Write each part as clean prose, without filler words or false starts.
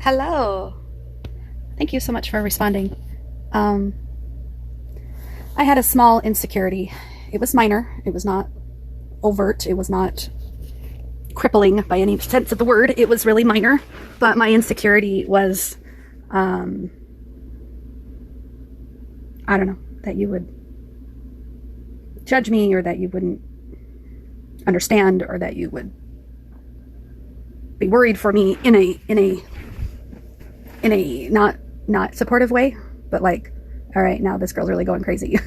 Hello. Thank you so much for responding. Um, I had a small insecurity. It was minor. It was not overt. It was not crippling by any sense of the word. It was really minor. But my insecurity was, I don't know, that you would judge me, or that you wouldn't understand, or that you would be worried for me in a not supportive way, but like, all right, now this girl's really going crazy.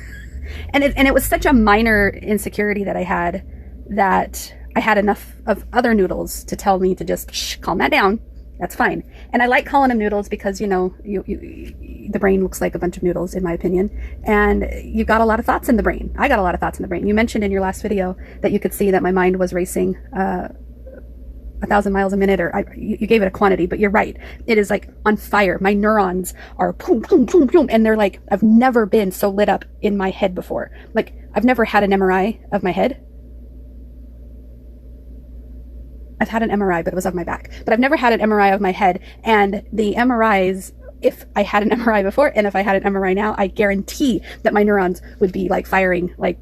And it was such a minor insecurity that I had, that I had enough of other noodles to tell me to just calm that down. That's fine. And I like calling them noodles because, you know, the brain looks like a bunch of noodles, in my opinion. And you've got a lot of thoughts in the brain. I got a lot of thoughts in the brain. You mentioned in your last video that you could see that my mind was racing 1,000 miles a minute, or you gave it a quantity, but you're right. It is like on fire. My neurons are boom, boom, boom, boom. And they're like, I've never been so lit up in my head before. Like, I've never had an MRI of my head. I've had an MRI, but it was of my back. But I've never had an MRI of my head. And the MRIs, if I had an MRI before and if I had an MRI now, I guarantee that my neurons would be like firing, like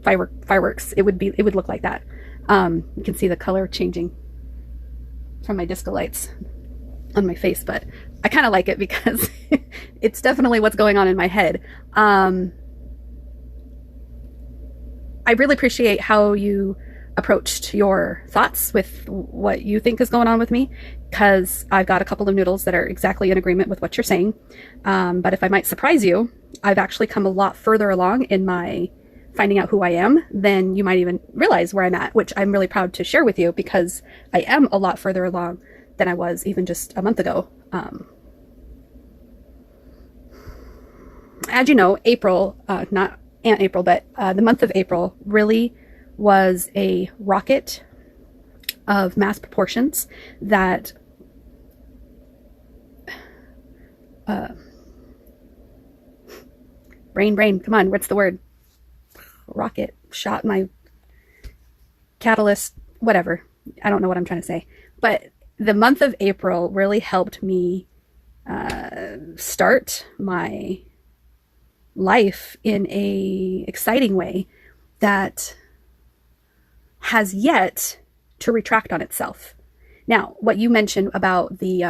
fireworks. It would look like that. You can see the color changing from my disco lights on my face, but I kind of like it because it's definitely what's going on in my head. I really appreciate how you approached your thoughts with what you think is going on with me, because I've got a couple of noodles that are exactly in agreement with what you're saying. But if I might surprise you, I've actually come a lot further along in my finding out who I am than you might even realize where I'm at, which I'm really proud to share with you, because I am a lot further along than I was even just a month ago. As you know, April, not Aunt April, but the month of April really was a rocket of mass proportions that brain, come on, what's the word? Rocket shot my catalyst, whatever. I don't know what I'm trying to say. But the month of April really helped me start my life in a exciting way that has yet to retract on itself. Now, what you mentioned about the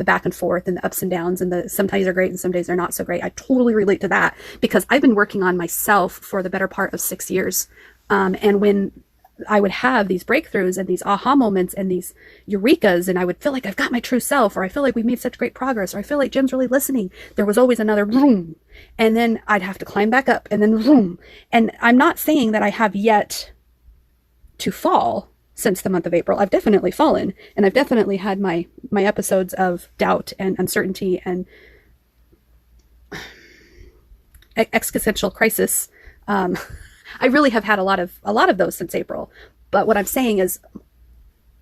back and forth and the ups and downs, and the some days are great and some days are not so great, I totally relate to that, because I've been working on myself for the better part of 6 years. And when I would have these breakthroughs and these aha moments and these eurekas, and I would feel like I've got my true self, or I feel like we've made such great progress, or I feel like Jim's really listening, there was always another boom. And then I'd have to climb back up, and then boom. And I'm not saying that I have yet to fall since the month of April. I've definitely fallen, and I've definitely had my episodes of doubt and uncertainty and existential crisis. I really have had a lot of those since April. But what I'm saying is,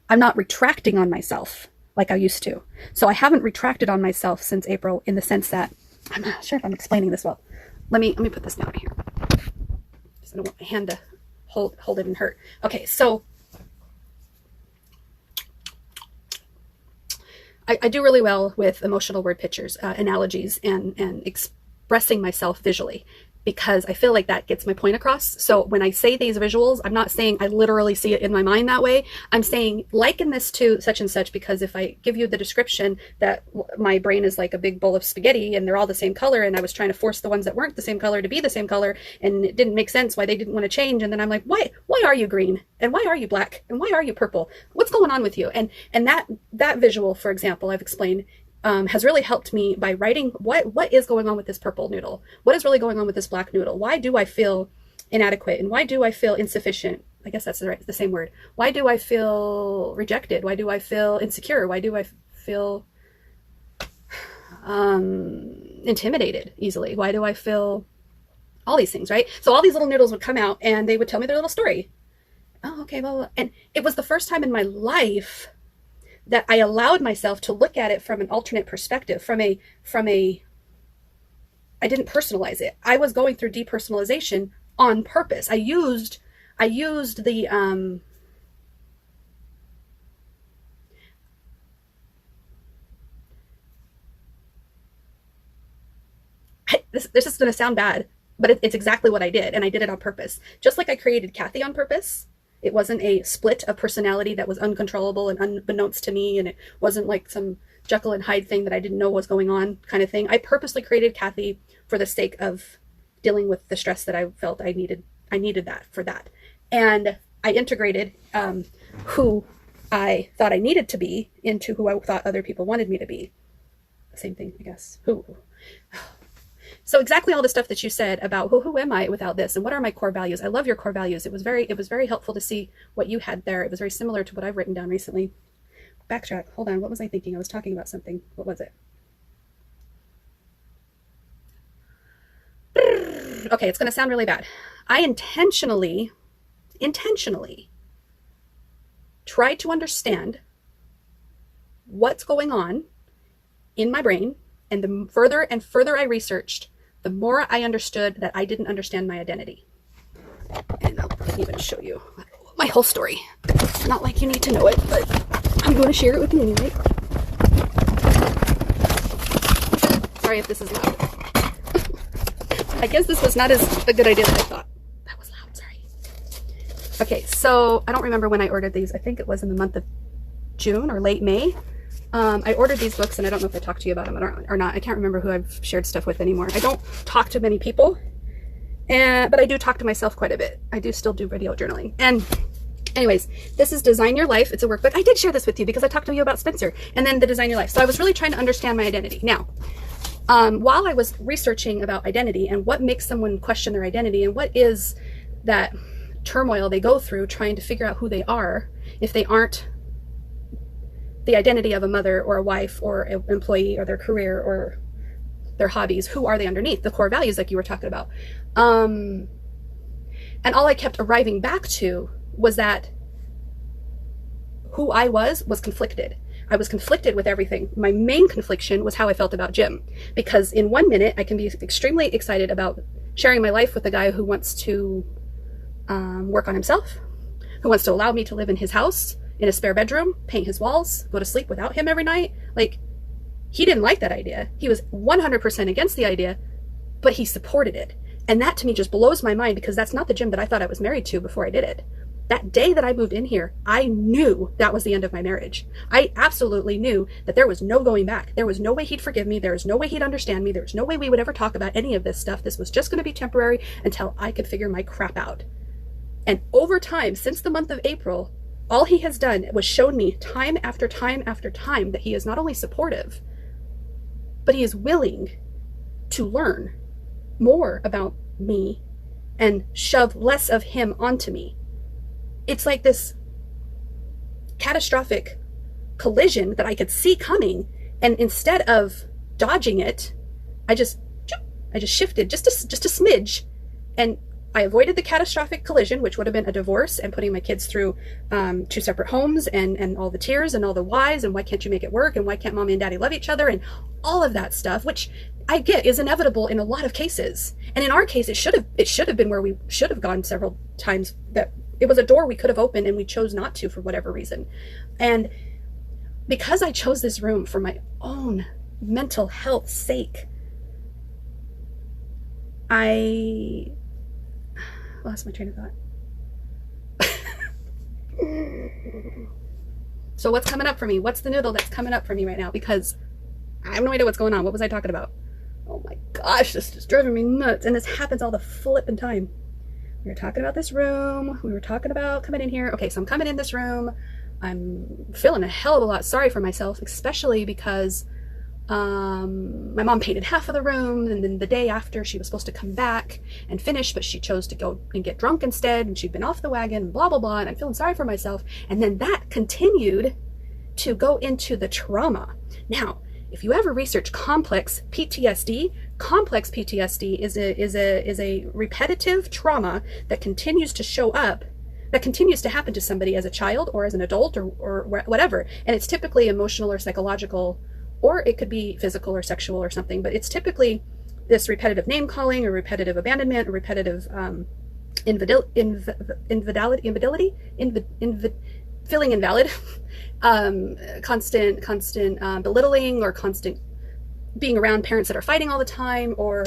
I'm not retracting on myself like I used to. So I haven't retracted on myself since April, in the sense that, I'm not sure if I'm explaining this well. Let me put this down here, because I don't want my hand to hold it and hurt. Okay, so I do really well with emotional word pictures, analogies, and expressing myself visually, because I feel like that gets my point across. So when I say these visuals, I'm not saying I literally see it in my mind that way. I'm saying liken this to such and such, because if I give you the description that my brain is like a big bowl of spaghetti and they're all the same color, and I was trying to force the ones that weren't the same color to be the same color, and it didn't make sense why they didn't want to change. And then I'm like, why are you green? And why are you black? And why are you purple? What's going on with you? And that visual, for example, I've explained, has really helped me by writing what is going on with this purple noodle? What is really going on with this black noodle? Why do I feel inadequate? And why do I feel insufficient? I guess that's the same word. Why do I feel rejected? Why do I feel insecure? Why do I feel intimidated easily? Why do I feel all these things, right? So all these little noodles would come out and they would tell me their little story. Oh, okay, well, and it was the first time in my life that I allowed myself to look at it from an alternate perspective, I didn't personalize it. I was going through depersonalization on purpose. I used the, this is going to sound bad, but it's exactly what I did, and I did it on purpose. Just like I created Kathy on purpose. It wasn't a split of personality that was uncontrollable and unbeknownst to me, and it wasn't like some Jekyll and Hyde thing that I didn't know was going on kind of thing. I purposely created Kathy for the sake of dealing with the stress that I felt I needed. I needed that for that. And I integrated who I thought I needed to be into who I thought other people wanted me to be. Same thing, I guess. Who? So exactly all the stuff that you said about who am I without this, and what are my core values? I love your core values. It was very helpful to see what you had there. It was very similar to what I've written down recently. Backtrack. Hold on. What was I thinking? I was talking about something. What was it? Okay, it's going to sound really bad. I intentionally tried to understand what's going on in my brain, and the further and further I researched, the more I understood that I didn't understand my identity. And I'll even show you my whole story. It's not like you need to know it, but I'm going to share it with you anyway. Sorry if this is loud. I guess this was not as a good idea as I thought. That was loud, sorry. Okay, so I don't remember when I ordered these. I think it was in the month of June or late May. I ordered these books, and I don't know if I talked to you about them or not. I can't remember who I've shared stuff with anymore. I don't talk to many people, but I do talk to myself quite a bit. I do still do video journaling. And anyways, this is Design Your Life. It's a workbook. I did share this with you because I talked to you about Spencer, and then the Design Your Life. So I was really trying to understand my identity. Now, while I was researching about identity and what makes someone question their identity and what is that turmoil they go through trying to figure out who they are if they aren't the identity of a mother or a wife or an employee or their career or their hobbies, who are they underneath? The core values like you were talking about. And all I kept arriving back to was that who I was conflicted. I was conflicted with everything. My main confliction was how I felt about Jim, because in 1 minute I can be extremely excited about sharing my life with a guy who wants to work on himself, who wants to allow me to live in his house, in a spare bedroom, paint his walls, go to sleep without him every night. Like, he didn't like that idea. He was 100% against the idea, but he supported it. And that to me just blows my mind, because that's not the Jim that I thought I was married to before I did it. That day that I moved in here, I knew that was the end of my marriage. I absolutely knew that there was no going back. There was no way he'd forgive me. There was no way he'd understand me. There was no way we would ever talk about any of this stuff. This was just going to be temporary until I could figure my crap out. And over time, since the month of April, all he has done was shown me time after time after time that he is not only supportive, but he is willing to learn more about me and shove less of him onto me. It's like this catastrophic collision that I could see coming, and instead of dodging it, I just shifted just a smidge, and I avoided the catastrophic collision, which would have been a divorce and putting my kids through 2 separate homes and all the tears and all the whys and why can't you make it work and why can't mommy and daddy love each other and all of that stuff, which I get is inevitable in a lot of cases. And in our case, it should have been where we should have gone several times. That it was a door we could have opened and we chose not to for whatever reason. And because I chose this room for my own mental health's sake, I lost my train of thought. So what's coming up for me? What's the noodle that's coming up for me right now? Because I have no idea what's going on. What was I talking about? Oh my gosh, this is driving me nuts. And this happens all the flipping time. We were talking about this room. We were talking about coming in here. Okay, so I'm coming in this room. I'm feeling a hell of a lot sorry for myself, especially because my mom painted half of the room, and then the day after she was supposed to come back and finish, but she chose to go and get drunk instead, and she'd been off the wagon, blah blah blah, and I'm feeling sorry for myself. And then that continued to go into the trauma. Now, if you ever research complex PTSD is a repetitive trauma that continues to show up, that continues to happen to somebody as a child or as an adult or whatever, and it's typically emotional or psychological, or it could be physical or sexual or something, but it's typically this repetitive name calling or repetitive abandonment or repetitive feeling invalid, constant belittling, or constant being around parents that are fighting all the time, or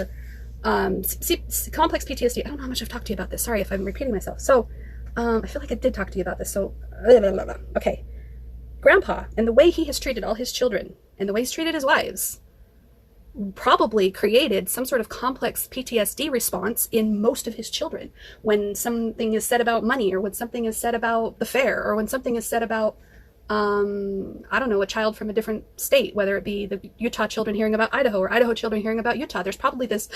Complex PTSD. I don't know how much I've talked to you about this. Sorry if I'm repeating myself. So, I feel like I did talk to you about this. So, okay. Grandpa, and the way he has treated all his children, and the way he's treated his wives, probably created some sort of complex PTSD response in most of his children. When something is said about money, or when something is said about the fair, or when something is said about, I don't know, a child from a different state, whether it be the Utah children hearing about Idaho, or Idaho children hearing about Utah, there's probably this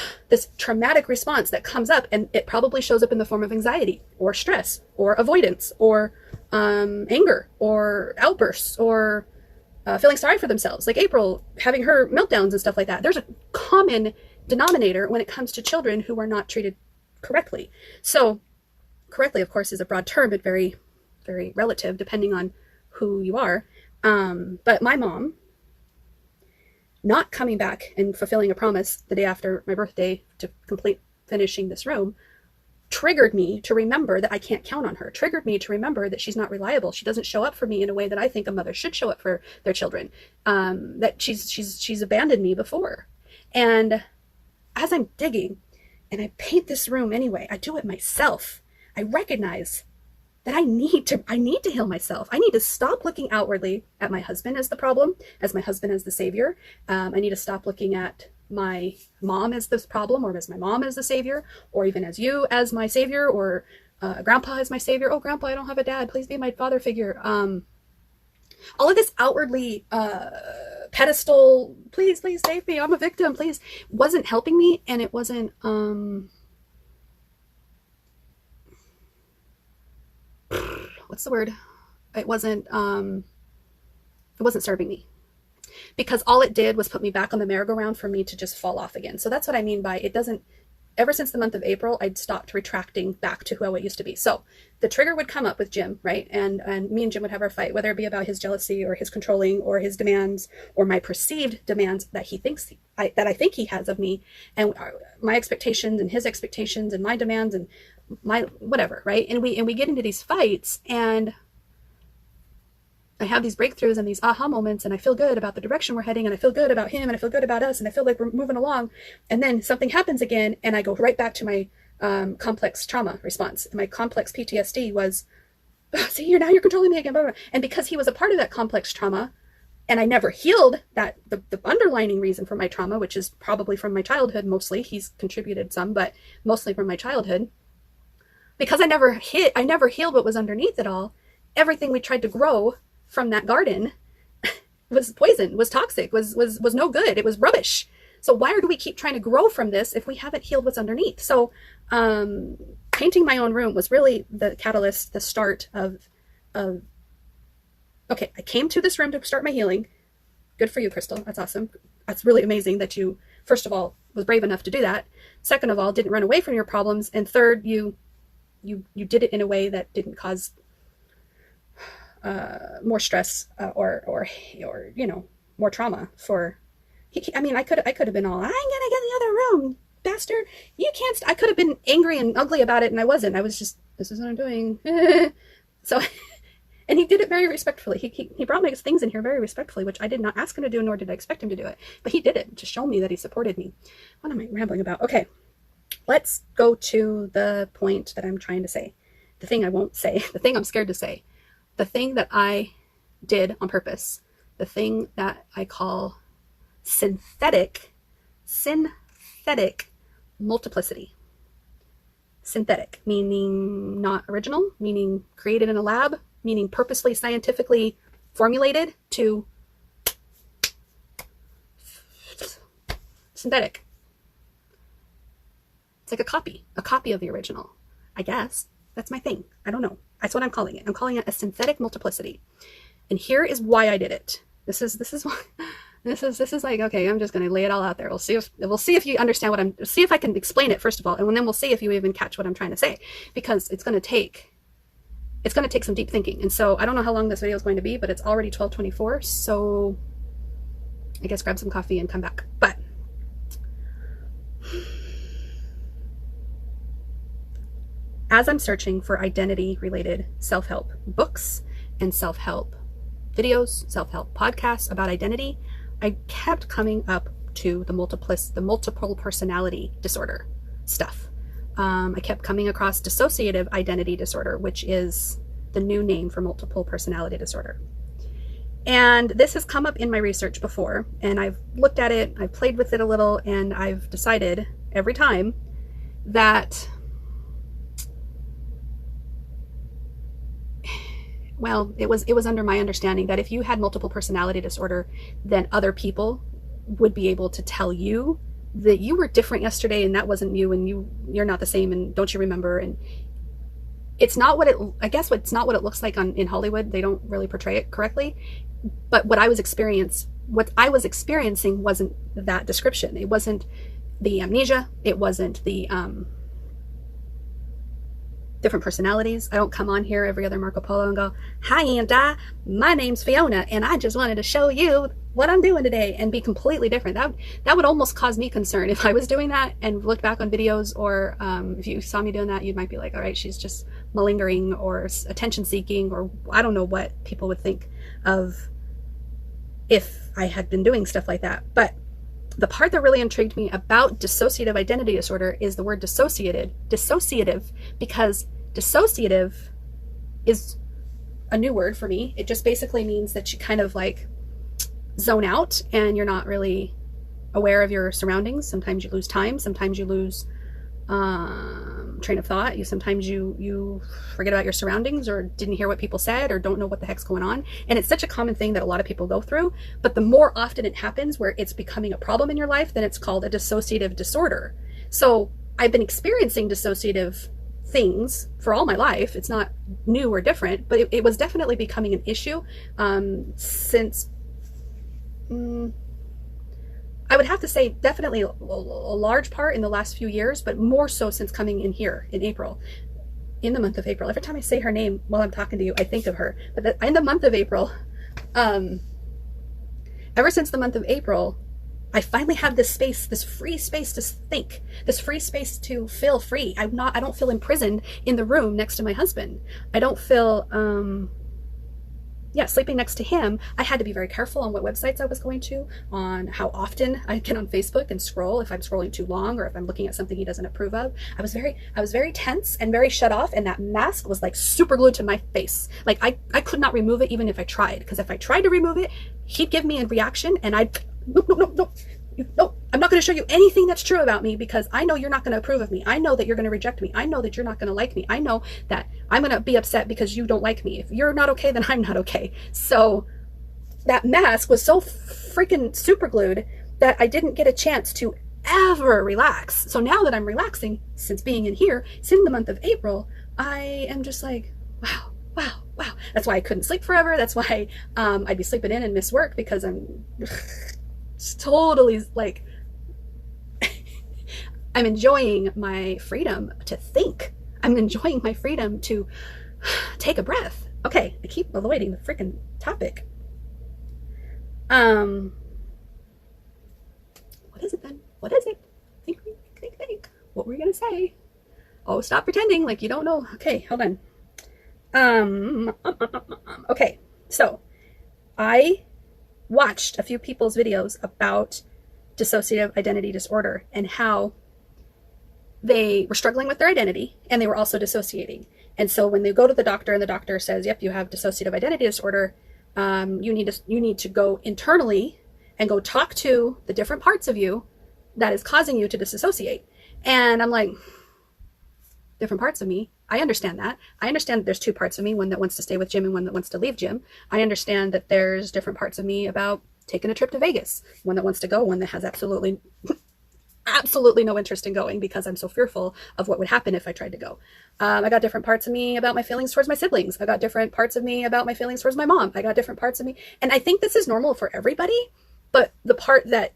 traumatic response that comes up, and it probably shows up in the form of anxiety, or stress, or avoidance, or anger, or outbursts, or feeling sorry for themselves, like April having her meltdowns and stuff like that. There's a common denominator when it comes to children who are not treated correctly. So correctly, of course, is a broad term, but very, very relative depending on who you are. But my mom not coming back and fulfilling a promise the day after my birthday to complete finishing this room triggered me to remember that I can't count on her, triggered me to remember that she's not reliable. She doesn't show up for me in a way that I think a mother should show up for their children, that she's abandoned me before. And as I'm digging and I paint this room anyway, I do it myself, I recognize that I need to heal myself. I need to stop looking outwardly at my husband as the problem, as my husband as the savior. I need to stop looking at my mom as this problem, or as my mom as the savior, or even as you as my savior, or grandpa as my savior. Oh, grandpa, I don't have a dad. Please be my father figure. All of this outwardly pedestal, please save me, I'm a victim, please, wasn't helping me, and it wasn't what's the word? It wasn't serving me, because all it did was put me back on the merry-go-round for me to just fall off again. So that's what I mean by it doesn't, ever since the month of April, I'd stopped retracting back to who I used to be. So the trigger would come up with Jim, right? And me and Jim would have our fight, whether it be about his jealousy, or his controlling, or his demands, or my perceived demands that he thinks that I think he has of me, and my expectations and his expectations and my demands and my whatever, right? And we get into these fights, and I have these breakthroughs and these aha moments, and I feel good about the direction we're heading, and I feel good about him, and I feel good about us, and I feel like we're moving along. And then something happens again, and I go right back to my complex trauma response. And my complex PTSD was, oh, see, you're controlling me again, blah, blah, blah. And because he was a part of that complex trauma, and I never healed that, the underlining reason for my trauma, which is probably from my childhood mostly, he's contributed some, but mostly from my childhood, because I never healed what was underneath it all, everything we tried to grow from that garden was poison, was toxic, was no good. It was rubbish. So why do we keep trying to grow from this if we haven't healed what's underneath? So painting my own room was really the catalyst, the start of okay, I came to this room to start my healing. Good for you, Crystal. That's awesome. That's really amazing that you, first of all, was brave enough to do that. Second of all, didn't run away from your problems. And third, you did it in a way that didn't cause more stress or you know, more trauma for. I mean, I could have been all, I'm gonna get in the other room, bastard. You can't. I could have been angry and ugly about it, and I wasn't. I was just, this is what I'm doing. So, and he did it very respectfully. He brought my things in here very respectfully, which I did not ask him to do, nor did I expect him to do it. But he did it to show me that he supported me. What am I rambling about? Okay, let's go to the point that I'm trying to say. The thing I won't say. The thing I'm scared to say. The thing that I did on purpose. The thing that I call synthetic multiplicity. Synthetic, meaning not original, meaning created in a lab, meaning purposely scientifically formulated, to synthetic. It's like a copy of the original, I guess. That's my thing. I don't know. That's what I'm calling it. I'm calling it a synthetic multiplicity. And here is why I did it. This is why. This is like, okay, I'm just going to lay it all out there. We'll see if you understand see if I can explain it first of all, and then we'll see if you even catch what I'm trying to say, because it's going to take some deep thinking. And so I don't know how long this video is going to be, but it's already 12:24. So I guess grab some coffee and come back. But as I'm searching for identity related self-help books and self-help videos, self-help podcasts about identity, I kept coming up to the multiple personality disorder stuff. I kept coming across dissociative identity disorder, which is the new name for multiple personality disorder. And this has come up in my research before, and I've looked at it, I've played with it a little, and I've decided every time that, well, it was under my understanding that if you had multiple personality disorder, then other people would be able to tell you that you were different yesterday and that wasn't you, and you're not the same, and don't you remember? And it's not what it's not what it looks like in Hollywood. They don't really portray it correctly. But what I was experiencing wasn't that description. It wasn't the amnesia. It wasn't the different personalities. I don't come on here every other Marco Polo and go, "Hi, Aunt Di, my name's Fiona, and I just wanted to show you what I'm doing today," and be completely different. That would almost cause me concern if I was doing that and looked back on videos, or if you saw me doing that, you might be like, all right, she's just malingering or attention seeking, or I don't know what people would think of if I had been doing stuff like that. But the part that really intrigued me about dissociative identity disorder is the word dissociative, because dissociative is a new word for me. It just basically means that you kind of like zone out and you're not really aware of your surroundings. Sometimes you lose time, sometimes you lose train of thought. Sometimes you forget about your surroundings, or didn't hear what people said, or don't know what the heck's going on. And it's such a common thing that a lot of people go through. But the more often it happens where it's becoming a problem in your life, then it's called a dissociative disorder. So I've been experiencing dissociative things for all my life. It's not new or different, but it was definitely becoming an issue since I would have to say definitely a large part in the last few years, but more so since coming in here in April, in the month of April. Every time I say her name while I'm talking to you, I think of her. But in the month of April, ever since the month of April, I finally have this space, this free space to think, this free space to feel free. I don't feel imprisoned in the room next to my husband. I don't feel, sleeping next to him. I had to be very careful on what websites I was going to, on how often I get on Facebook and scroll, if I'm scrolling too long, or if I'm looking at something he doesn't approve of. I was very tense and very shut off, and that mask was like super glued to my face. Like I could not remove it even if I tried, because if I tried to remove it, he'd give me a reaction, and I'd, no, I'm not going to show you anything that's true about me, because I know you're not going to approve of me. I know that you're going to reject me. I know that you're not going to like me. I know that I'm going to be upset because you don't like me. If you're not okay, then I'm not okay. So that mask was so freaking super glued that I didn't get a chance to ever relax. So now that I'm relaxing, since being in here, since the month of April, I am just like, wow. That's why I couldn't sleep forever. That's why I'd be sleeping in and miss work, because I'm totally like I'm enjoying my freedom to think. I'm enjoying my freedom to take a breath. Okay, I keep avoiding the freaking topic. What is it then? What is it? Think. What were you gonna say? Oh, stop pretending like you don't know. Okay, hold on. Okay, so I watched a few people's videos about dissociative identity disorder and how they were struggling with their identity and they were also dissociating. And so when they go to the doctor and the doctor says, yep, you have dissociative identity disorder, you need to go internally and go talk to the different parts of you that is causing you to disassociate. And I'm like, different parts of me. I understand that. I understand that there's two parts of me, one that wants to stay with Jim and one that wants to leave Jim. I understand that there's different parts of me about taking a trip to Vegas, one that wants to go, one that has absolutely no interest in going because I'm so fearful of what would happen if I tried to go. I got different parts of me about my feelings towards my siblings. I got different parts of me about my feelings towards my mom. I got different parts of me. And I think this is normal for everybody. But the part that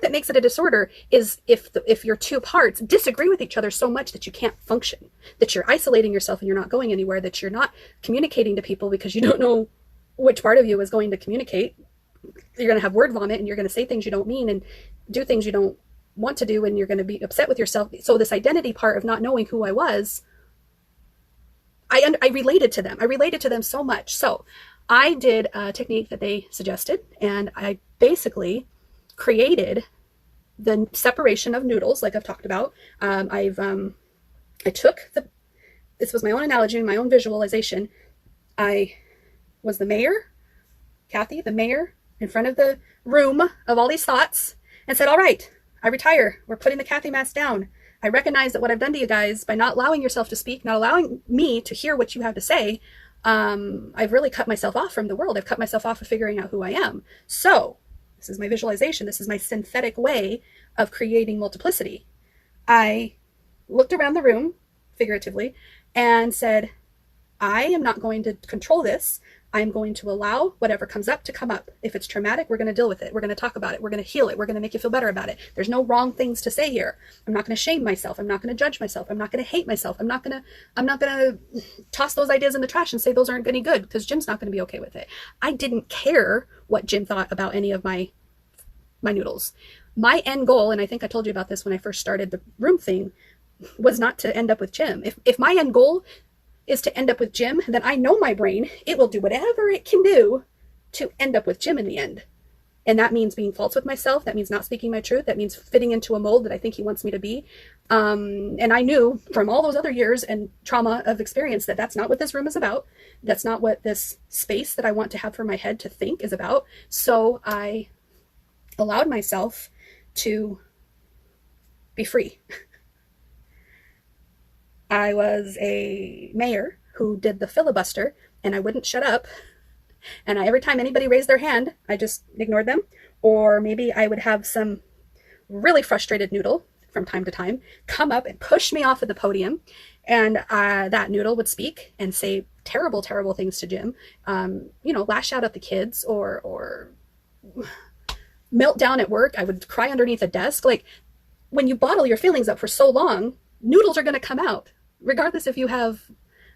makes it a disorder is if your two parts disagree with each other so much that you can't function, that you're isolating yourself and you're not going anywhere, that you're not communicating to people because you don't know which part of you is going to communicate. You're going to have word vomit and you're going to say things you don't mean and do things you don't want to do, and you're going to be upset with yourself. So this identity part of not knowing who I was, I related to them. I related to them so much. So I did a technique that they suggested, and I basically created the separation of noodles, like I've talked about. I took this was my own analogy, my own visualization. I was the mayor, Kathy, the mayor, in front of the room of all these thoughts, and said, all right, I retire. We're putting the Kathy mask down. I recognize that what I've done to you guys by not allowing yourself to speak, not allowing me to hear what you have to say, I've really cut myself off from the world. I've cut myself off of figuring out who I am. So this is my visualization. This is my synthetic way of creating multiplicity. I looked around the room, figuratively, and said, I am not going to control this. I'm going to allow whatever comes up to come up. If it's traumatic, we're going to deal with it. We're going to talk about it. We're going to heal it. We're going to make you feel better about it. There's no wrong things to say here. I'm not going to shame myself. I'm not going to judge myself. I'm not going to hate myself. I'm not going to toss those ideas in the trash and say those aren't any good because Jim's not going to be okay with it. I didn't care what Jim thought about any of my noodles. My end goal, and I think I told you about this when I first started the room thing, was not to end up with Jim. If my end goal is to end up with Jim, then I know my brain, it will do whatever it can do to end up with Jim in the end. And that means being false with myself. That means not speaking my truth. That means fitting into a mold that I think he wants me to be. And I knew from all those other years and trauma of experience that that's not what this room is about. That's not what this space that I want to have for my head to think is about. So I allowed myself to be free. I was a mayor who did the filibuster, and I wouldn't shut up. And every time anybody raised their hand, I just ignored them. Or maybe I would have some really frustrated noodle from time to time come up and push me off of the podium. And that noodle would speak and say terrible, terrible things to Jim. Lash out at the kids or melt down at work. I would cry underneath a desk. Like, when you bottle your feelings up for so long, noodles are going to come out, regardless if you have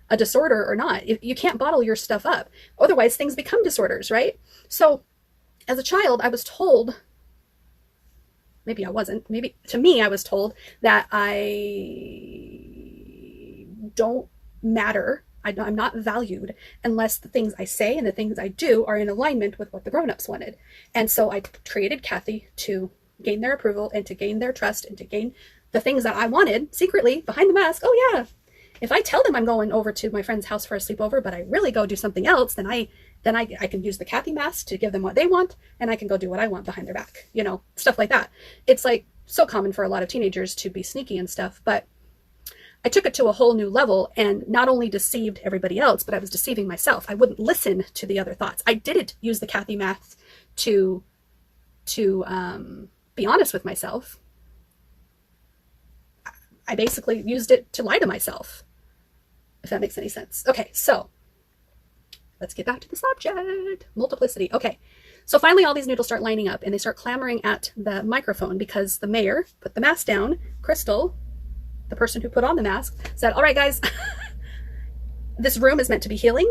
a disorder or not. You can't bottle your stuff up. Otherwise, things become disorders, right? So as a child, I was told, maybe I wasn't, maybe to me, I was told that I don't matter. I'm not valued unless the things I say and the things I do are in alignment with what the grown-ups wanted. And so I created Kathy to gain their approval and to gain their trust and to gain the things that I wanted secretly behind the mask. Oh yeah, if I tell them I'm going over to my friend's house for a sleepover, but I really go do something else, then I can use the Kathy mask to give them what they want, and I can go do what I want behind their back, stuff like that. It's like so common for a lot of teenagers to be sneaky and stuff, but I took it to a whole new level and not only deceived everybody else, but I was deceiving myself. I wouldn't listen to the other thoughts. I didn't use the Kathy mask to be honest with myself. I basically used it to lie to myself, if that makes any sense. Okay, so let's get back to the subject. Multiplicity. Okay, so finally all these noodles start lining up and they start clamoring at the microphone because the mayor put the mask down. Crystal, the person who put on the mask, said, all right, guys, this room is meant to be healing.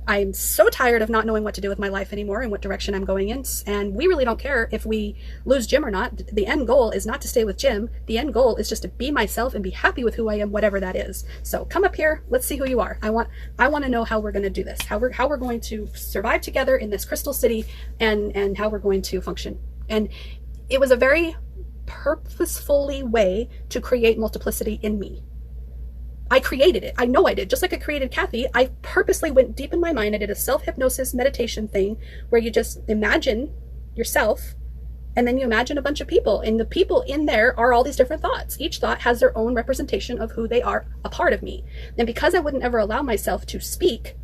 I'm so tired of not knowing what to do with my life anymore and what direction I'm going in. And we really don't care if we lose Jim or not. The end goal is not to stay with Jim. The end goal is just to be myself and be happy with who I am, whatever that is. So come up here. Let's see who you are. I want to know how we're going to do this, how we're going to survive together in this crystal city and how we're going to function. And it was a very purposefully way to create multiplicity in me. I created it. I know I did. Just like I created Kathy, I purposely went deep in my mind. I did a self-hypnosis meditation thing where you just imagine yourself and then you imagine a bunch of people. And the people in there are all these different thoughts. Each thought has their own representation of who they are, a part of me. And because I wouldn't ever allow myself to speak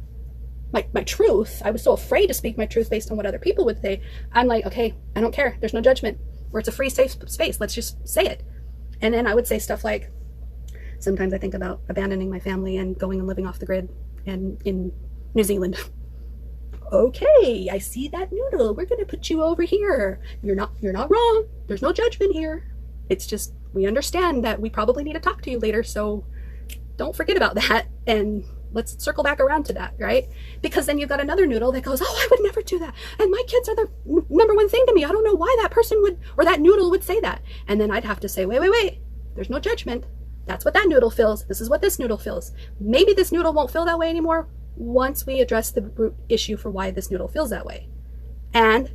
my truth, I was so afraid to speak my truth based on what other people would say. I'm like, okay, I don't care. There's no judgment. Where it's a free, safe space. Let's just say it. And then I would say stuff like, sometimes I think about abandoning my family and going and living off the grid and in New Zealand. Okay, I see that noodle. We're going to put you over here. You're not wrong. There's no judgment here. It's just, we understand that we probably need to talk to you later, so don't forget about that. And let's circle back around to that, right? Because then you've got another noodle that goes, oh, I would never do that. And my kids are the number one thing to me. I don't know why that person would, or that noodle would say that. And then I'd have to say, wait. There's no judgment. That's what that noodle feels. This is what this noodle feels. Maybe this noodle won't feel that way anymore once we address the root issue for why this noodle feels that way. And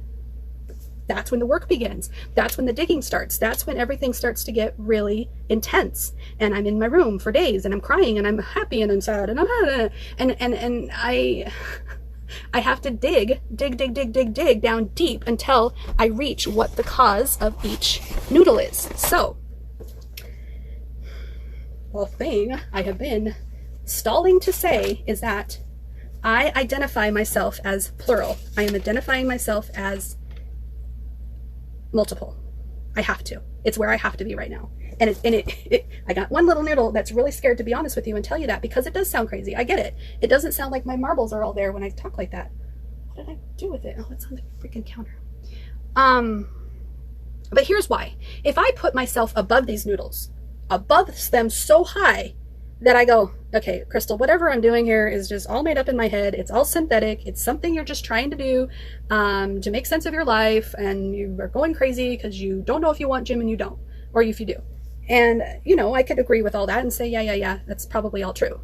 That's when the work begins. That's when the digging starts. That's when everything starts to get really intense. And I'm in my room for days and I'm crying and I'm happy and I'm sad and I have to dig down deep until I reach what the cause of each noodle is. So, the thing I have been stalling to say is that I identify myself as plural. I am identifying myself as multiple. I have to. It's where I have to be right now. And I got one little noodle that's really scared to be honest with you and tell you that, because it does sound crazy. I get it. It doesn't sound like my marbles are all there when I talk like that. What did I do with it? Oh, it's on the freaking counter. But here's why. If I put myself above these noodles, above them so high that I go, okay, Crystal, whatever I'm doing here is just all made up in my head. It's all synthetic. It's something you're just trying to do to make sense of your life, and you are going crazy because you don't know if you want gym and you don't, or if you do. And, you know, I could agree with all that and say, yeah, that's probably all true.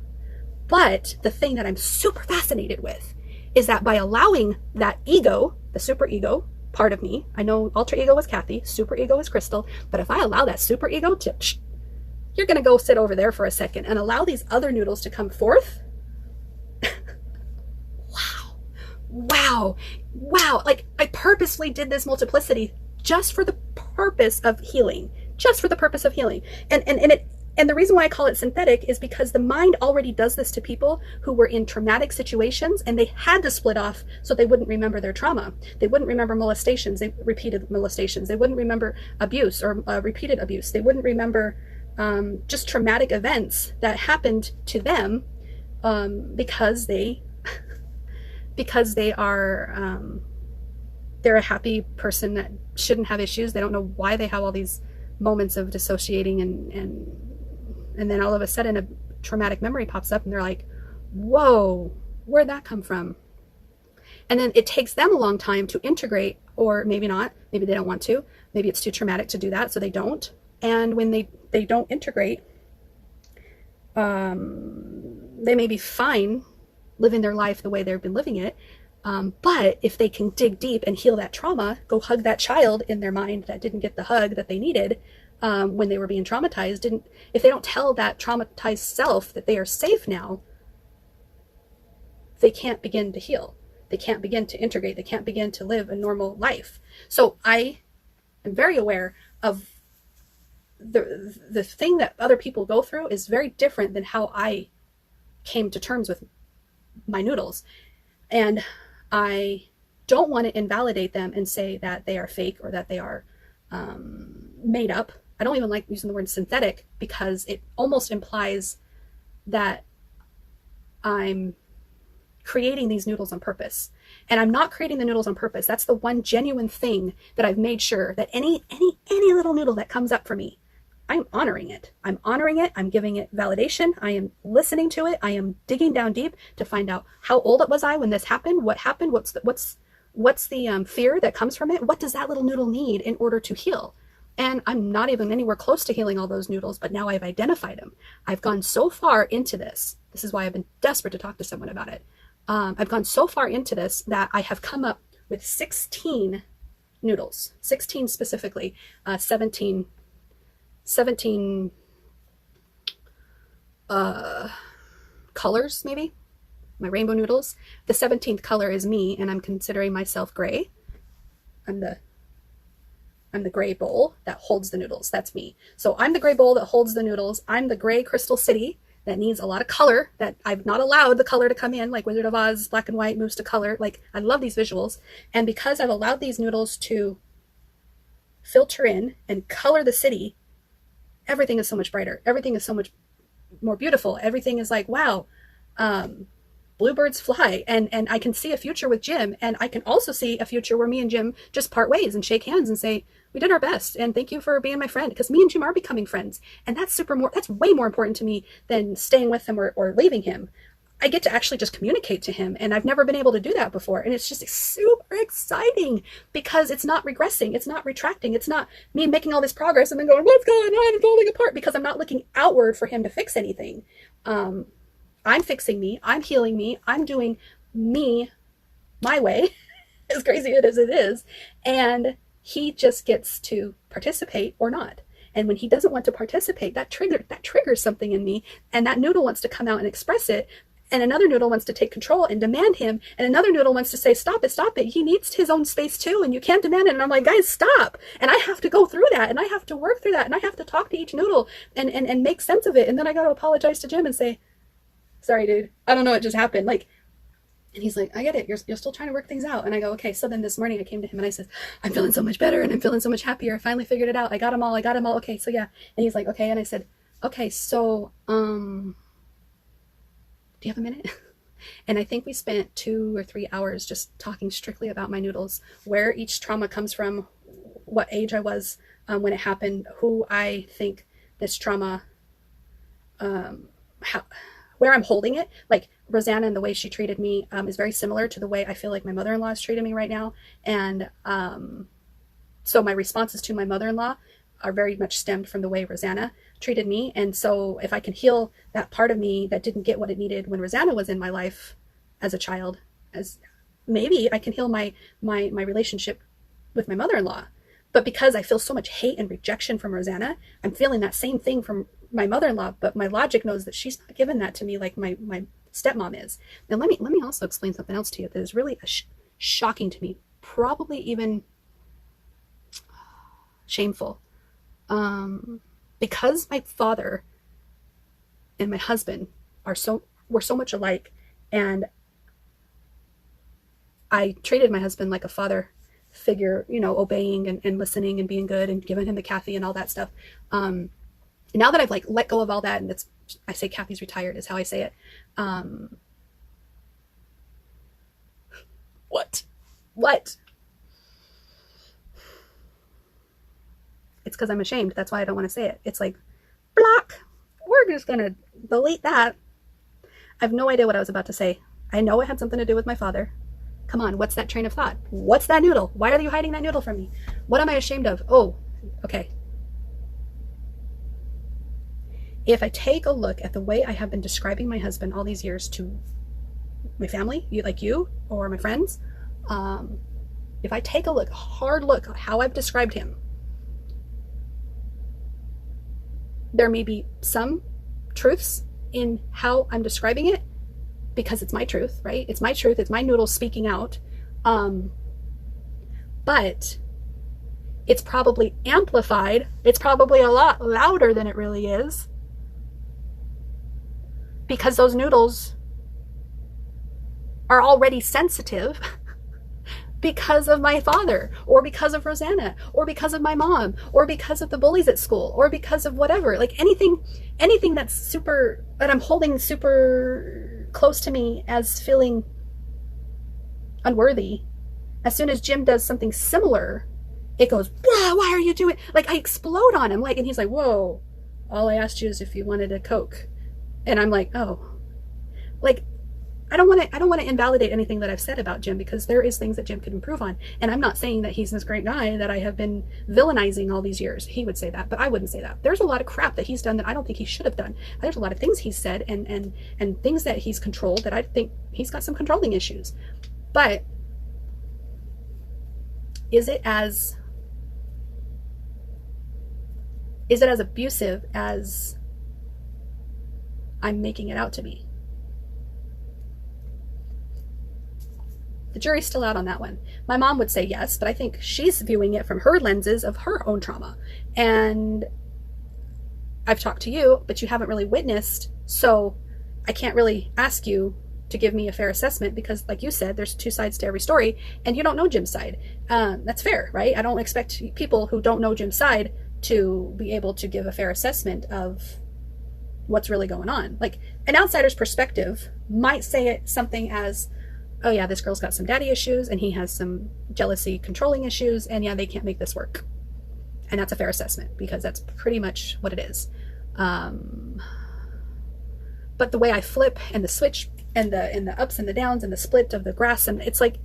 But the thing that I'm super fascinated with is that by allowing that ego, the super ego part of me, I know alter ego is Kathy, super ego is Crystal, but if I allow that super ego to, you're going to go sit over there for a second and allow these other noodles to come forth. Wow. Like, I purposely did this multiplicity just for the purpose of healing. And the reason why I call it synthetic is because the mind already does this to people who were in traumatic situations, and they had to split off so they wouldn't remember their trauma. They wouldn't remember repeated molestations. They wouldn't remember abuse or repeated abuse. They wouldn't remember just traumatic events that happened to them because they are they're a happy person that shouldn't have issues. They don't know why they have all these moments of dissociating, and then all of a sudden a traumatic memory pops up and they're like, whoa, where'd that come from? And then it takes them a long time to integrate, or maybe not, maybe they don't want to, maybe it's too traumatic to do that, so they don't. And when they don't integrate, they may be fine living their life the way they've been living it, but if they can dig deep and heal that trauma, go hug that child in their mind that didn't get the hug that they needed when they were being traumatized, if they don't tell that traumatized self that they are safe now, they can't begin to heal. They can't begin to integrate. They can't begin to live a normal life. So I am very aware of the thing that other people go through is very different than how I came to terms with my noodles. And I don't want to invalidate them and say that they are fake or that they are made up. I don't even like using the word synthetic because it almost implies that I'm creating these noodles on purpose. And I'm not creating the noodles on purpose. That's the one genuine thing that I've made sure that any little noodle that comes up for me, I'm honoring it. I'm giving it validation. I am listening to it. I am digging down deep to find out how old was I when this happened? What happened? What's the fear that comes from it? What does that little noodle need in order to heal? And I'm not even anywhere close to healing all those noodles, but now I've identified them. I've gone so far into this. This is why I've been desperate to talk to someone about it. I've gone so far into this that I have come up with 16 noodles, 16 specifically, 17 colors, maybe, my rainbow noodles. The 17th color is me, and I'm considering myself gray. I'm the gray bowl that holds the noodles. That's me. So I'm the gray bowl that holds the noodles. I'm the gray crystal city that needs a lot of color, that I've not allowed the color to come in, like Wizard of Oz, black and white moves to color. Like, I love these visuals. And because I've allowed these noodles to filter in and color the city, everything is so much brighter. Everything is so much more beautiful. Everything is like, wow, bluebirds fly. And I can see a future with Jim. And I can also see a future where me and Jim just part ways and shake hands and say, we did our best. And thank you for being my friend. Because me and Jim are becoming friends. And that's way more important to me than staying with him or leaving him. I get to actually just communicate to him. And I've never been able to do that before. And it's just super exciting because it's not regressing. It's not retracting. It's not me making all this progress and then going, what's going on? It's falling apart, because I'm not looking outward for him to fix anything. I'm fixing me. I'm healing me. I'm doing me my way, as crazy as it is. And He just gets to participate or not. And when he doesn't want to participate, that triggers something in me, and that noodle wants to come out and express it. And another noodle wants to take control and demand him. And another noodle wants to say, stop it, stop it. He needs his own space too, and you can't demand it. And I'm like, guys, stop. And I have to go through that, and I have to work through that, and I have to talk to each noodle and make sense of it. And then I got to apologize to Jim and say, sorry, dude, I don't know what just happened. Like, and he's like, I get it. You're still trying to work things out. And I go, okay. So then this morning I came to him and I said, I'm feeling so much better and I'm feeling so much happier. I finally figured it out. I got them all. Okay. So yeah. And he's like, okay. And I said, okay, so, do you have a minute? And I think we spent 2 or 3 hours just talking strictly about my noodles, where each trauma comes from, what age I was when it happened, who I think this trauma, where I'm holding it. Like Rosanna and the way she treated me is very similar to the way I feel like my mother-in-law is treating me right now. And so my responses to my mother-in-law are very much stemmed from the way Rosanna treated me. And so if I can heal that part of me that didn't get what it needed when Rosanna was in my life as a child, as maybe I can heal my relationship with my mother-in-law. But because I feel so much hate and rejection from Rosanna, I'm feeling that same thing from my mother-in-law, but my logic knows that she's not given that to me like my stepmom is. Now let me also explain something else to you that is really shocking to me, probably even shameful. Because my father and my husband were so much alike, and I treated my husband like a father figure, you know, obeying and listening and being good and giving him the Kathy and all that stuff. Now that I've like let go of all that, and I say Kathy's retired is how I say it. What? It's because I'm ashamed. That's why I don't want to say it. It's like, block. We're just going to delete that. I have no idea what I was about to say. I know it had something to do with my father. Come on, what's that train of thought? What's that noodle? Why are you hiding that noodle from me? What am I ashamed of? Oh, okay. If I take a look at the way I have been describing my husband all these years to my family, like you or my friends, if I take a hard look at how I've described him, there may be some truths in how I'm describing it, because it's my truth, right? It's my truth. It's my noodle speaking out. But it's probably amplified. It's probably a lot louder than it really is, because those noodles are already sensitive because of my father, or because of Rosanna, or because of my mom, or because of the bullies at school, or because of whatever. Like anything that I'm holding super close to me as feeling unworthy. As soon as Jim does something similar, it goes, why are you doing? Like I explode on him, and he's like, whoa, all I asked you is if you wanted a Coke. And I'm like, oh, like, I don't want to invalidate anything that I've said about Jim, because there is things that Jim could improve on. And I'm not saying that he's this great guy that I have been villainizing all these years. He would say that, but I wouldn't say that. There's a lot of crap that he's done that I don't think he should have done. There's a lot of things he's said and things that he's controlled that I think he's got some controlling issues. But is it as abusive as I'm making it out to be? The jury's still out on that one. My mom would say yes, but I think she's viewing it from her lenses of her own trauma. And I've talked to you, but you haven't really witnessed, so I can't really ask you to give me a fair assessment, because like you said, there's two sides to every story, and you don't know Jim's side. That's fair, right? I don't expect people who don't know Jim's side to be able to give a fair assessment of what's really going on. Like an outsider's perspective might say it something as, oh yeah, this girl's got some daddy issues and he has some jealousy controlling issues, and yeah, they can't make this work. And that's a fair assessment, because that's pretty much what it is. But the way I flip and the switch and the ups and the downs and the split of the grass, and it's like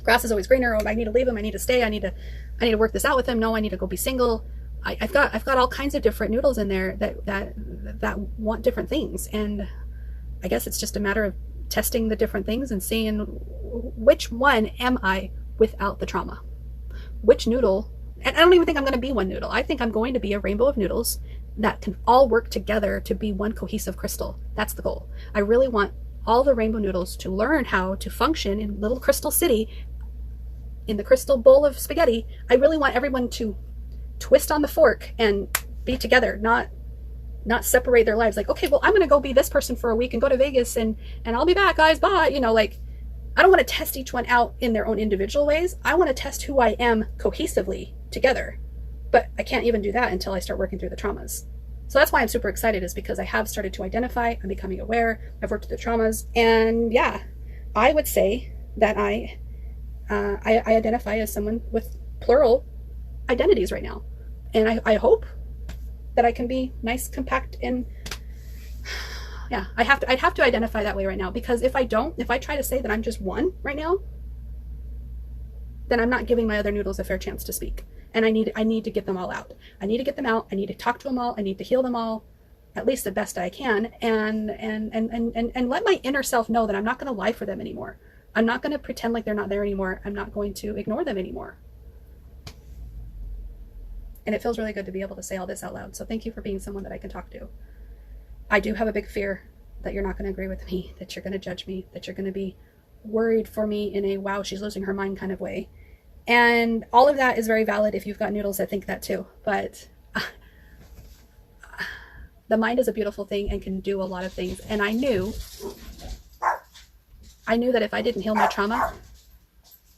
grass is always greener. Oh, I need to leave him. I need to stay. I need to work this out with him. No, I need to go be single. I've got all kinds of different noodles in there that want different things, and I guess it's just a matter of testing the different things and seeing which one am I without the trauma. which noodle, and I don't even think I'm going to be one noodle. I think I'm going to be a rainbow of noodles that can all work together to be one cohesive crystal. That's the goal. I really want all the rainbow noodles to learn how to function in little crystal city, in the crystal bowl of spaghetti. I really want everyone to twist on the fork and be together, not separate their lives. Like, okay, well, I'm going to go be this person for a week and go to Vegas and I'll be back, guys, bye. You know, like, I don't want to test each one out in their own individual ways. I want to test who I am cohesively together. But I can't even do that until I start working through the traumas. So that's why I'm super excited, is because I have started to identify, I'm becoming aware, I've worked through the traumas, and yeah, I would say that I identify as someone with plural identities right now. And I hope that I can be nice, compact, and yeah, I'd have to identify that way right now, because if I try to say that I'm just one right now, then I'm not giving my other noodles a fair chance to speak. And I need to get them all out. I need to get them out. I need to talk to them all. I need to heal them all, at least the best I can, and let my inner self know that I'm not going to lie for them anymore. I'm not going to pretend like they're not there anymore. I'm not going to ignore them anymore. And it feels really good to be able to say all this out loud. So thank you for being someone that I can talk to. I do have a big fear that you're not going to agree with me, that you're going to judge me, that you're going to be worried for me in a wow, she's losing her mind kind of way. And all of that is very valid if you've got noodles that think that too. But the mind is a beautiful thing and can do a lot of things. And I knew that if I didn't heal my trauma,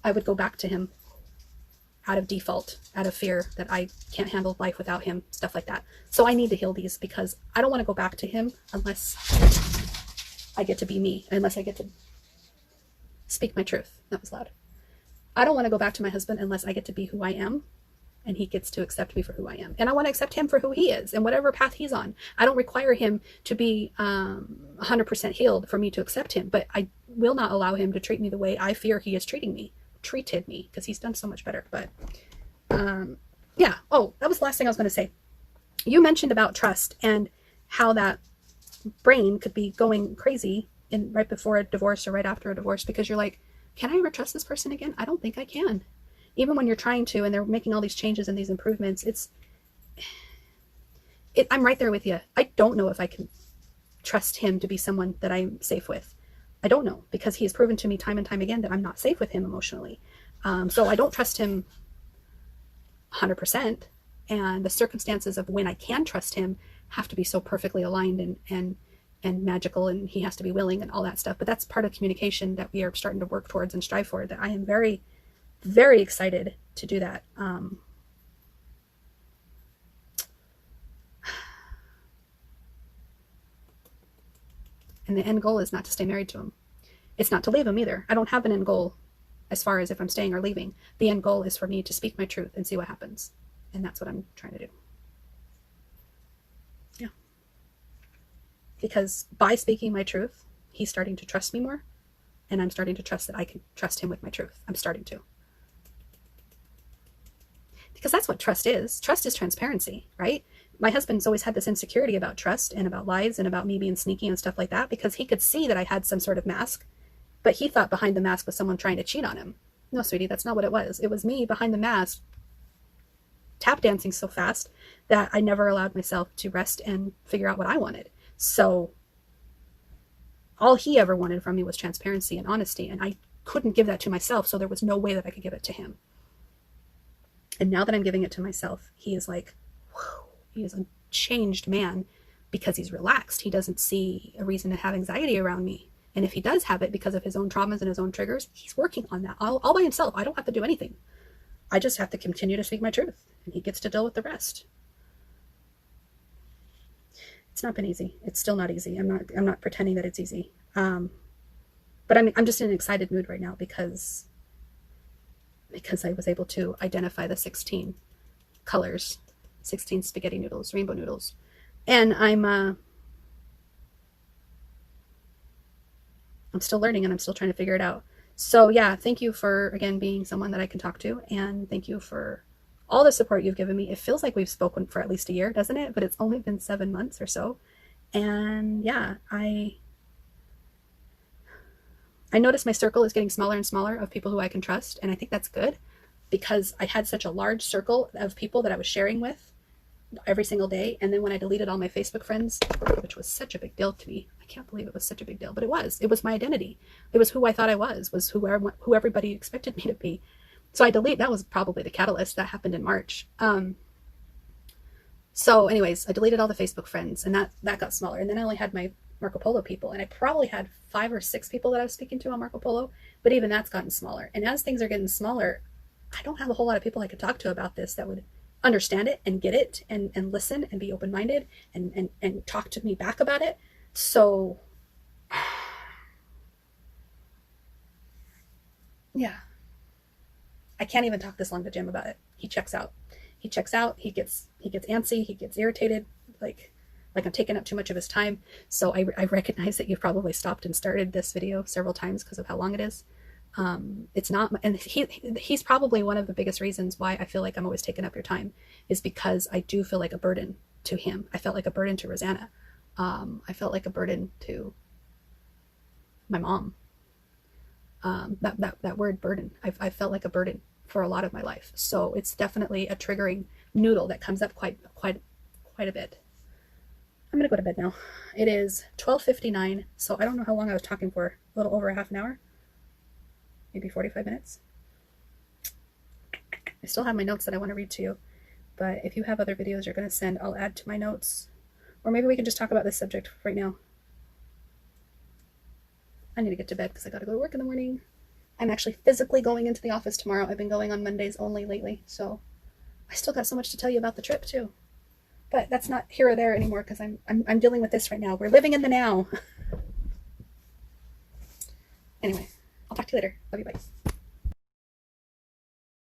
I would go back to him out of default, out of fear that I can't handle life without him, stuff like that. So I need to heal these, because I don't want to go back to him unless I get to be me, unless I get to speak my truth. That was loud. I don't want to go back to my husband unless I get to be who I am and he gets to accept me for who I am. And I want to accept him for who he is and whatever path he's on. I don't require him to be 100% healed for me to accept him, but I will not allow him to treat me the way I fear he is treated me, because he's done so much better. But yeah. Oh, that was the last thing I was going to say. You mentioned about trust and how that brain could be going crazy right before a divorce or right after a divorce, because you're like, can I ever trust this person again? I don't think I can. Even when you're trying to, and they're making all these changes and these improvements, I'm right there with you. I don't know if I can trust him to be someone that I'm safe with. I don't know, because he has proven to me time and time again that I'm not safe with him emotionally. So I don't trust him 100%. And the circumstances of when I can trust him have to be so perfectly aligned and magical, and he has to be willing and all that stuff. But that's part of communication that we are starting to work towards and strive for, that I am very, very excited to do that. And the end goal is not to stay married to him. It's not to leave him either. I don't have an end goal as far as if I'm staying or leaving. The end goal is for me to speak my truth and see what happens. And that's what I'm trying to do. Yeah. Because by speaking my truth, he's starting to trust me more, and I'm starting to trust that I can trust him with my truth. I'm starting to. Because that's what trust is. Trust is transparency, right? My husband's always had this insecurity about trust and about lies and about me being sneaky and stuff like that, because he could see that I had some sort of mask, but he thought behind the mask was someone trying to cheat on him. No, sweetie, that's not what it was. It was me behind the mask, tap dancing so fast that I never allowed myself to rest and figure out what I wanted. So all he ever wanted from me was transparency and honesty, and I couldn't give that to myself, so there was no way that I could give it to him. And now that I'm giving it to myself, he is like, whew, he is a changed man, because he's relaxed. He doesn't see a reason to have anxiety around me. And if he does have it because of his own traumas and his own triggers, he's working on that all by himself. I don't have to do anything. I just have to continue to speak my truth, and he gets to deal with the rest. It's not been easy. It's still not easy. I'm not pretending that it's easy. But I'm just in an excited mood right now, because I was able to identify the 16 colors, 16 spaghetti noodles, rainbow noodles. And I'm still learning, and I'm still trying to figure it out. So yeah, thank you for, again, being someone that I can talk to, and thank you for all the support you've given me. It feels like we've spoken for at least a year, doesn't it? But it's only been 7 months or so. And yeah, I notice my circle is getting smaller and smaller of people who I can trust, and I think that's good. because I had such a large circle of people that I was sharing with every single day. And then when I deleted all my Facebook friends, which was such a big deal to me, I can't believe it was such a big deal, but it was my identity. It was who I thought I was who everybody expected me to be. So that was probably the catalyst. That happened in March. So anyways, I deleted all the Facebook friends, and that got smaller. And then I only had my Marco Polo people, and I probably had 5 or 6 people that I was speaking to on Marco Polo, but even that's gotten smaller. And as things are getting smaller, I don't have a whole lot of people I could talk to about this that would understand it and get it and listen and be open-minded and talk to me back about it. So yeah, I can't even talk this long to Jim about it. He checks out. He gets antsy, he gets irritated, like I'm taking up too much of his time. So I recognize that you've probably stopped and started this video several times because of how long it is. It's not, and he's probably one of the biggest reasons why I feel like I'm always taking up your time, is because I do feel like a burden to him. I felt like a burden to Rosanna. I felt like a burden to my mom. That word burden, I felt like a burden for a lot of my life. So it's definitely a triggering noodle that comes up quite a bit. I'm gonna go to bed now. It is 12:59, so I don't know how long I was talking for. A little over a half an hour, maybe 45 minutes. I still have my notes that I want to read to you, but if you have other videos you're going to send, I'll add to my notes, or maybe we can just talk about this subject right now. I need to get to bed because I got to go to work in the morning. I'm actually physically going into the office tomorrow. I've been going on Mondays only lately, so I still got so much to tell you about the trip too. But that's not here or there anymore because I'm dealing with this right now. We're living in the now. Anyway, I'll talk to you later. Love you, bye.